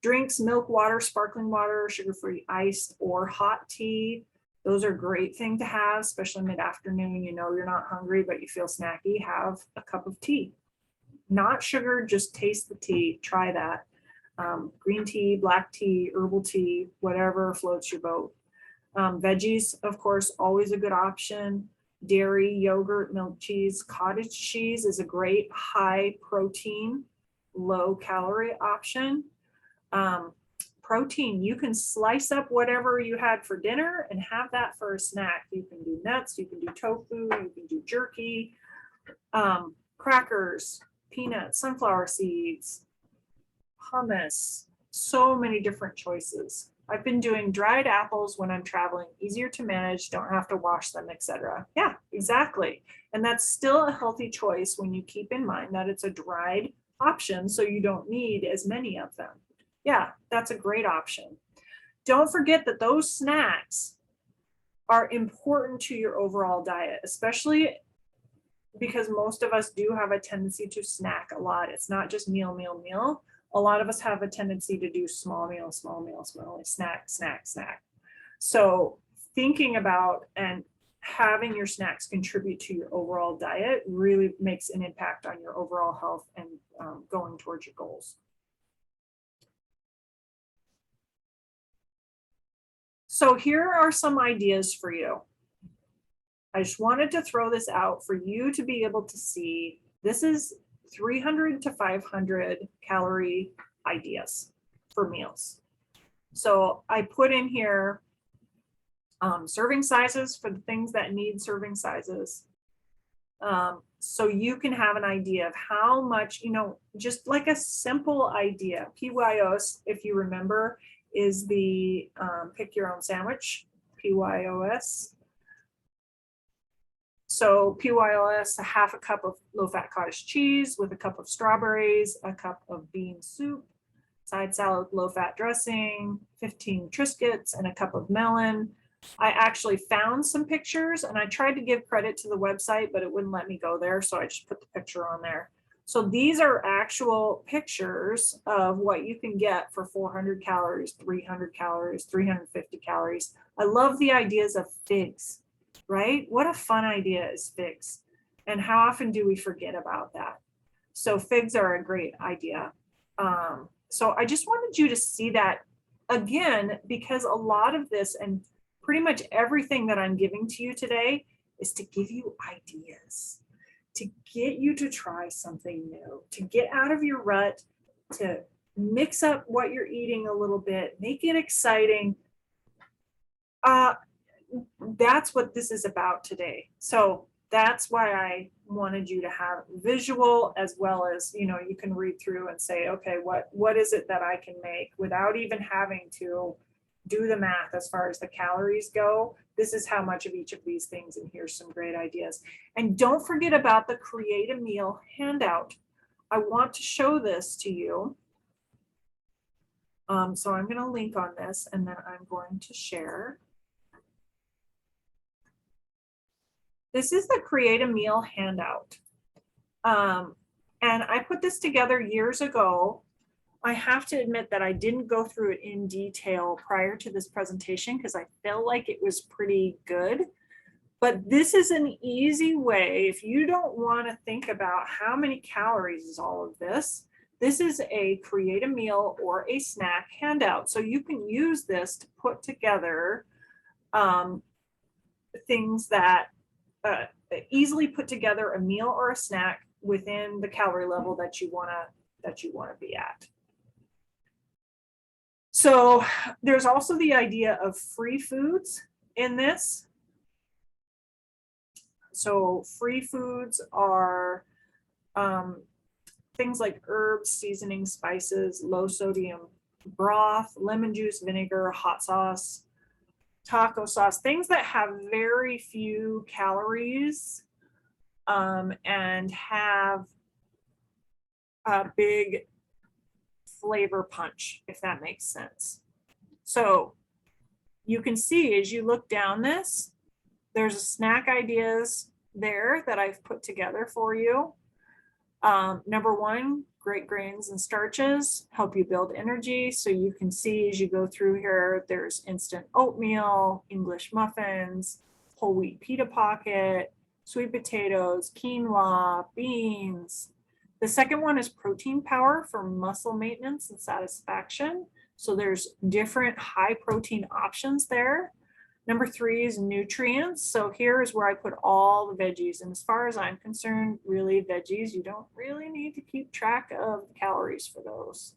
Drinks, milk, water, sparkling water, sugar-free iced or hot tea. Those are a great thing to have, especially mid-afternoon. You know, you're not hungry, but you feel snacky. Have a cup of tea. Not sugar, just taste the tea. Try that. Green tea, black tea, herbal tea, whatever floats your boat. Veggies, of course, always a good option. Dairy, yogurt, milk, cheese. Cottage cheese is a great high protein, low calorie option. Protein, you can slice up whatever you had for dinner and have that for a snack. You can do nuts, you can do tofu, you can do jerky, crackers, peanuts, sunflower seeds, hummus, so many different choices. I've been doing dried apples when I'm traveling, easier to manage, don't have to wash them, etc. Yeah, exactly. And that's still a healthy choice when you keep in mind that it's a dried option, so you don't need as many of them. Yeah, that's a great option. Don't forget that those snacks are important to your overall diet, especially because most of us do have a tendency to snack a lot. It's not just meal, meal, meal. A lot of us have a tendency to do small meal, snack, snack, snack. So thinking about and having your snacks contribute to your overall diet really makes an impact on your overall health and going towards your goals. So here are some ideas for you. I just wanted to throw this out for you to be able to see. This is 300 to 500 calorie ideas for meals. So I put in here serving sizes for the things that need serving sizes. So you can have an idea of how much, you know, just like a simple idea. PYOS, if you remember, is the pick your own sandwich, PYOS. So PYOS, a half a cup of low-fat cottage cheese with a cup of strawberries, a cup of bean soup, side salad, low-fat dressing, 15 Triscuits, and a cup of melon. I actually found some pictures and I tried to give credit to the website, but it wouldn't let me go there. So I just put the picture on there. So these are actual pictures of what you can get for 400 calories, 300 calories, 350 calories. I love the ideas of figs, right? What a fun idea is figs. And how often do we forget about that? So figs are a great idea. So I just wanted you to see that again, because a lot of this and pretty much everything that I'm giving to you today is to give you ideas, to get you to try something new, to get out of your rut, to mix up what you're eating a little bit, make it exciting. That's what this is about today. So that's why I wanted you to have visual as well as, you know, you can read through and say, okay, what is it that I can make without even having to do the math as far as the calories go. This is how much of each of these things, and here's some great ideas. And don't forget about the Create a Meal handout. I want to show this to you. So I'm going to link on this and then I'm going to share. This is the Create a Meal handout. And I put this together years ago. I have to admit that I didn't go through it in detail prior to this presentation because I felt like it was pretty good. But this is an easy way, if you don't want to think about how many calories is all of this, this is a Create a Meal or a snack handout. So you can use this to put together things that easily put together a meal or a snack within the calorie level that you want to be at. So there's also the idea of free foods in this. So free foods are things like herbs, seasonings, spices, low sodium broth, lemon juice, vinegar, hot sauce, taco sauce, things that have very few calories and have a big flavor punch, if that makes sense. So you can see as you look down this, there's snack ideas there that I've put together for you. Number one, great grains and starches help you build energy. So you can see as you go through here, there's instant oatmeal, English muffins, whole wheat pita pocket, sweet potatoes, quinoa, beans. The second one is protein power for muscle maintenance and satisfaction. So there's different high protein options there. Number three is nutrients. So here is where I put all the veggies. And as far as I'm concerned, really veggies, you don't really need to keep track of the calories for those.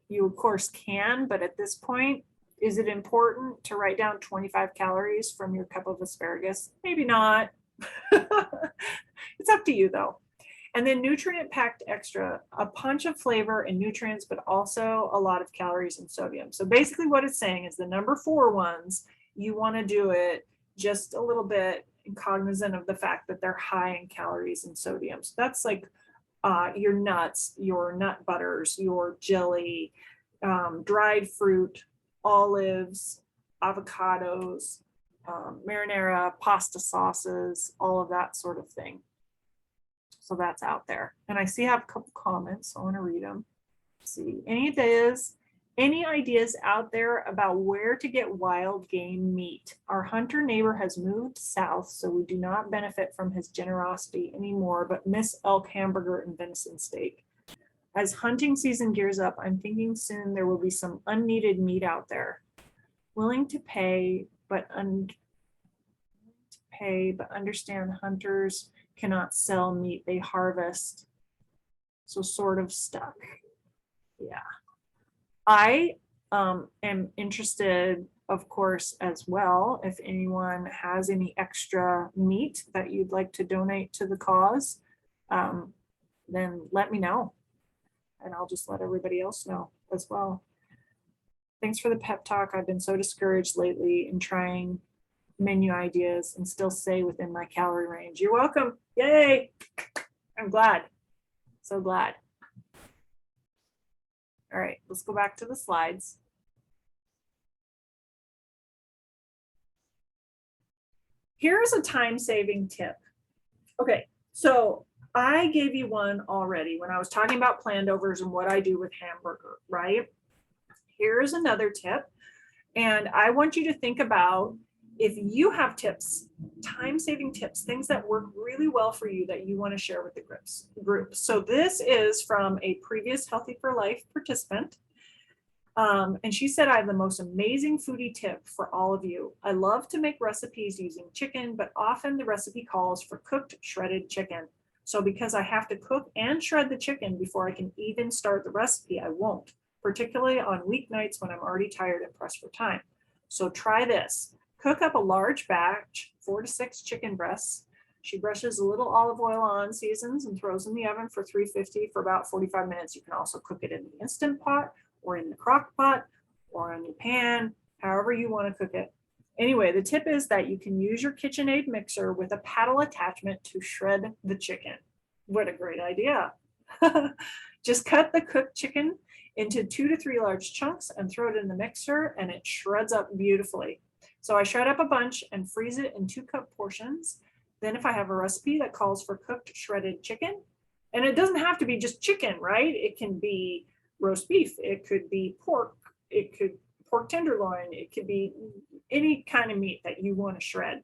You of course can, but at this point, is it important to write down 25 calories from your cup of asparagus? Maybe not. It's up to you though. And then nutrient packed extra, a punch of flavor and nutrients, but also a lot of calories and sodium. So basically what it's saying is the number 4 ones, you want to do it just a little bit cognizant of the fact that they're high in calories and sodium. So that's like your nuts, your nut butters, your jelly, dried fruit, olives, avocados, marinara, pasta sauces, all of that sort of thing. So that's out there. And I see I have a couple comments, so I want to read them. Let's see, any ideas out there about where to get wild game meat? Our hunter neighbor has moved south, so we do not benefit from his generosity anymore, but miss elk hamburger and venison steak. As hunting season gears up, I'm thinking soon there will be some unneeded meat out there. Willing to pay, but understand hunters cannot sell meat they harvest. So sort of stuck. Yeah. I am interested, of course, as well, if anyone has any extra meat that you'd like to donate to the cause, then let me know. And I'll just let everybody else know as well. Thanks for the pep talk. I've been so discouraged lately in trying menu ideas and still stay within my calorie range. You're welcome. Yay. I'm glad. So glad. All right, let's go back to the slides. Here's a time-saving tip. Okay, so I gave you one already when I was talking about plandovers and what I do with hamburger, right? Here's another tip. And I want you to think about if you have tips, time-saving tips, things that work really well for you that you want to share with the group. So this is from a previous Healthy for Life participant. And she said, I have the most amazing foodie tip for all of you. I love to make recipes using chicken, but often the recipe calls for cooked shredded chicken. So because I have to cook and shred the chicken before I can even start the recipe, I won't, particularly on weeknights when I'm already tired and pressed for time. So try this. Cook up a large batch, 4 to 6 chicken breasts. She brushes a little olive oil on, seasons, and throws in the oven for 350 for about 45 minutes. You can also cook it in the Instant Pot or in the crock pot or on your pan, however you want to cook it. Anyway, the tip is that you can use your KitchenAid mixer with a paddle attachment to shred the chicken. What a great idea. Just cut the cooked chicken into 2 to 3 large chunks and throw it in the mixer, and it shreds up beautifully. So I shred up a bunch and freeze it in 2-cup portions. Then if I have a recipe that calls for cooked shredded chicken, and it doesn't have to be just chicken, right? It can be roast beef, it could be pork, it could pork tenderloin, it could be any kind of meat that you want to shred.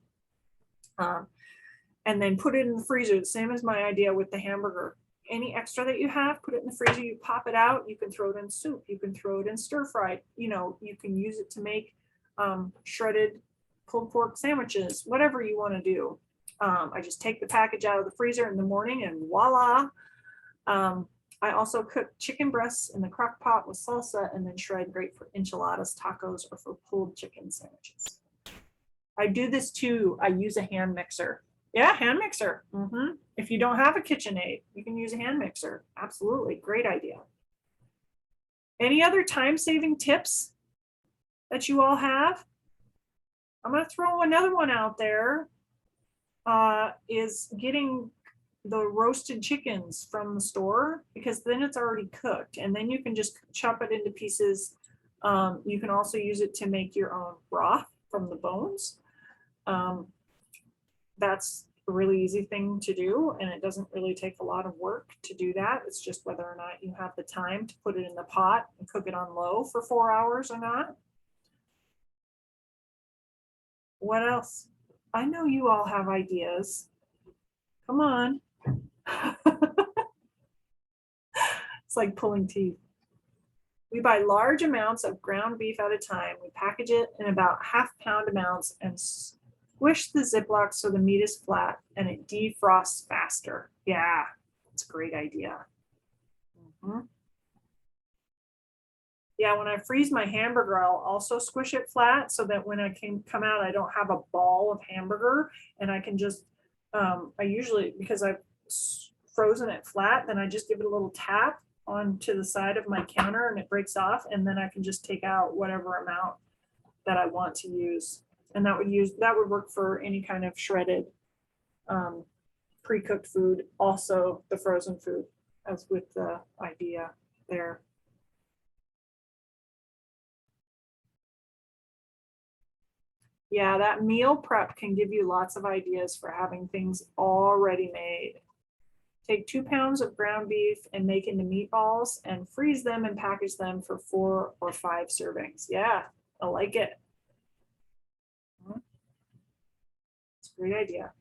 And then put it in the freezer, the same as my idea with the hamburger. Any extra that you have, put it in the freezer, you pop it out, you can throw it in soup, you can throw it in stir fried, you know, you can use it to make shredded pulled pork sandwiches, whatever you want to do. I just take the package out of the freezer in the morning and voila. I also cook chicken breasts in the crock pot with salsa and then shred, great for enchiladas, tacos, or for pulled chicken sandwiches. I do this too. I use a hand mixer. Yeah, hand mixer. If you don't have a KitchenAid, you can use a hand mixer. Absolutely, great idea. Any other time-saving tips that you all have? I'm going to throw another one out there. Is getting the roasted chickens from the store, because then it's already cooked and then you can just chop it into pieces. You can also use it to make your own broth from the bones. That's a really easy thing to do, and it doesn't really take a lot of work to do that. It's just whether or not you have the time to put it in the pot and cook it on low for 4 hours or not. What else? I know you all have ideas. Come on. It's like pulling teeth. We buy large amounts of ground beef at a time. We package it in about half-pound amounts and squish the Ziploc so the meat is flat and it defrosts faster. Yeah, it's a great idea. Yeah, when I freeze my hamburger, I'll also squish it flat so that when I come out, I don't have a ball of hamburger, and I can just, I usually, because I've frozen it flat, then I just give it a little tap onto the side of my counter and it breaks off, and then I can just take out whatever amount that I want to use. And that would work for any kind of shredded pre-cooked food, also the frozen food, as with the idea there. Yeah, that meal prep can give you lots of ideas for having things already made. Take 2 pounds of ground beef and make into meatballs and freeze them and package them for 4 or 5 servings. Yeah, I like it. It's a great idea.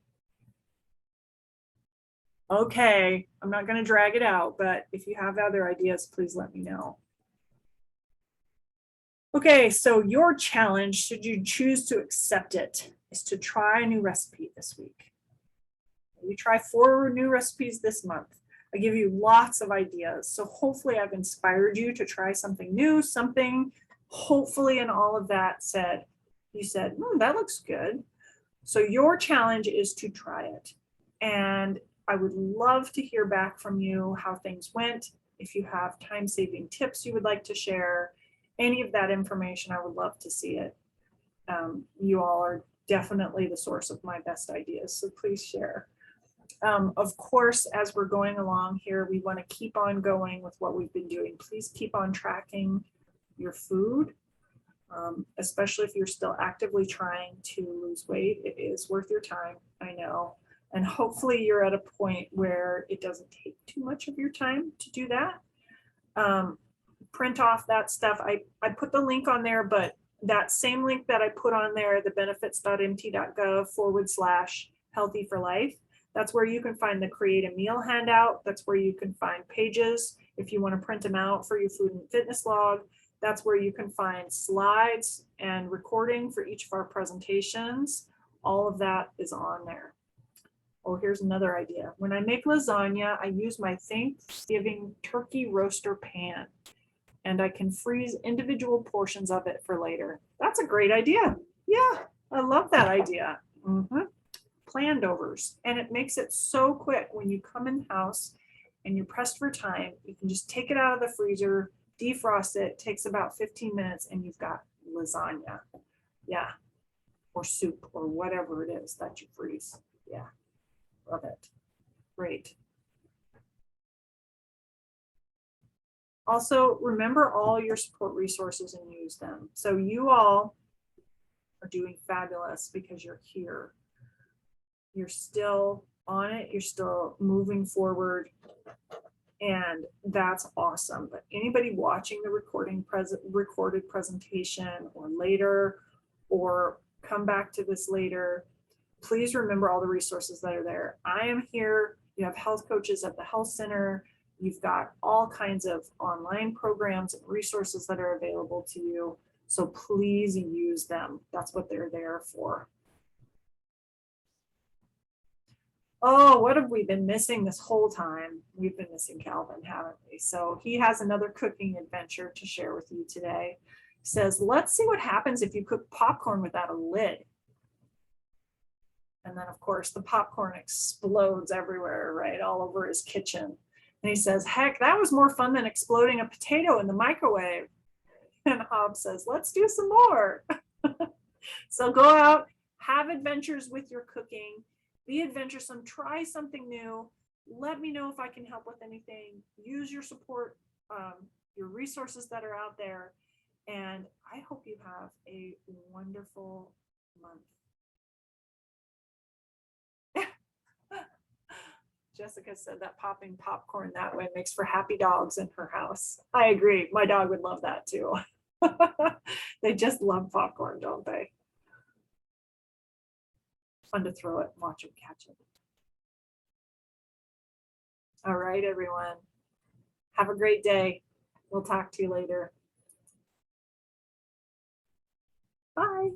Okay, I'm not going to drag it out, but if you have other ideas, please let me know. Okay, so your challenge, should you choose to accept it, is to try a new recipe this week. We try 4 new recipes this month. I give you lots of ideas. So hopefully I've inspired you to try something new, something hopefully in all of that said, you said, that looks good. So your challenge is to try it. And I would love to hear back from you how things went. If you have time-saving tips you would like to share, any of that information, I would love to see it. You all are definitely the source of my best ideas, so please share. Of course, as we're going along here, we want to keep on going with what we've been doing. Please keep on tracking your food, especially if you're still actively trying to lose weight. It is worth your time, I know. And hopefully you're at a point where it doesn't take too much of your time to do that. Print off that stuff. I put the link on there, but that same link that I put on there, the benefits.mt.gov/healthy for life, that's where you can find the create a meal handout. That's where you can find pages if you want to print them out for your food and fitness log. That's where you can find slides and recording for each of our presentations. All of that is on there. Oh, here's another idea. When I make lasagna, I use my Thanksgiving turkey roaster pan, and I can freeze individual portions of it for later. That's a great idea. Yeah, I love that idea. Plandovers, and it makes it so quick when you come in the house and you're pressed for time. You can just take it out of the freezer, defrost it, takes about 15 minutes, and you've got lasagna. Yeah, or soup or whatever it is that you freeze. Yeah, love it. Great. Also, remember all your support resources and use them. So you all are doing fabulous because you're here. You're still on it. You're still moving forward. And that's awesome. But anybody watching the recorded presentation or later, or come back to this later, please remember all the resources that are there. I am here. You have health coaches at the health center. You've got all kinds of online programs and resources that are available to you. So please use them. That's what they're there for. Oh, what have we been missing this whole time? We've been missing Calvin, haven't we? So he has another cooking adventure to share with you today. He says, let's see what happens if you cook popcorn without a lid. And then, of course, the popcorn explodes everywhere, right, all over his kitchen. And he says, heck, that was more fun than exploding a potato in the microwave. And Hobbs says, let's do some more. So go out, have adventures with your cooking, be adventuresome, try something new. Let me know if I can help with anything. Use your support, your resources that are out there. And I hope you have a wonderful month. Jessica said that popping popcorn that way makes for happy dogs in her house. I agree. My dog would love that too. They just love popcorn, don't they? Fun to throw it and watch them catch it. All right, everyone. Have a great day. We'll talk to you later. Bye.